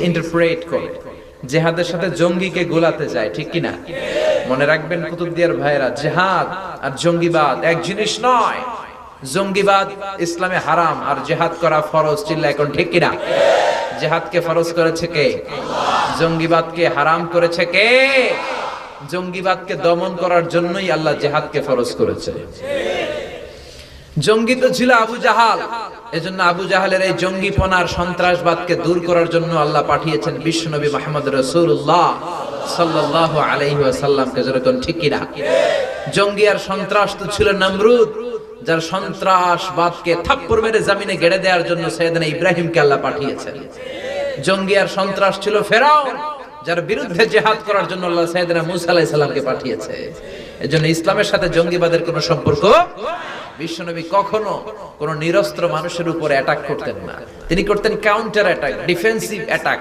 Interpret করে জিহাদের সাথে জঙ্গিকে গোলাতে যায়, ঠিক কি না? মনে রাখবেন কুতুবদিয়ার ভাইরা, জিহাদ আর জঙ্গিবাদ এক জিনিস নয়। জঙ্গিবাদ ইসলামে হারাম আর জিহাদ করা ফরজ। চিল্লা এখন ঠিক কি না? জিহাদকে ফরজ করেছে কে? জঙ্গিবাদকে হারাম করেছে কে? জঙ্গিবাদকে দমন করার জন্যই আল্লাহ জিহাদকে ফরজ করেছে। জঙ্গি তো ছিল আবু জাহাল, এজন্য আবু জাহালের এই জঙ্গিপনার সন্ত্রাসবাদকে দূর করার জন্য আল্লাহ পাঠিয়েছেন বিশ্বনবী মুহাম্মদ রাসূলুল্লাহ সাল্লাল্লাহু আলাইহি ওয়াসাল্লামকে। যেরকম ঠিক কি না? জঙ্গি আর সন্ত্রাস তো ছিল নমরুদ, যার সন্ত্রাসবাদকে থাপ্পড় মেরে জমিনে গেড়ে দেওয়ার জন্য সাইয়েদনা ইব্রাহিমকে আল্লাহ পাঠিয়েছেন। জঙ্গি আর সন্ত্রাস ছিল ফেরাউন, যার বিরুদ্ধে জিহাদ করার জন্য আল্লাহ সাইয়েদনা মূসা আলাইহিস সালামকে পাঠিয়েছে। এজন্য ইসলামের সাথে জঙ্গিবাদের কোনো সম্পর্ক। বিশ্বনবী কখনো কোন নিরস্ত্র মানুষের উপরে অ্যাটাক করতেন না, তিনি করতেন কাউন্টার অ্যাটাক, ডিফেন্সিভ অ্যাটাক।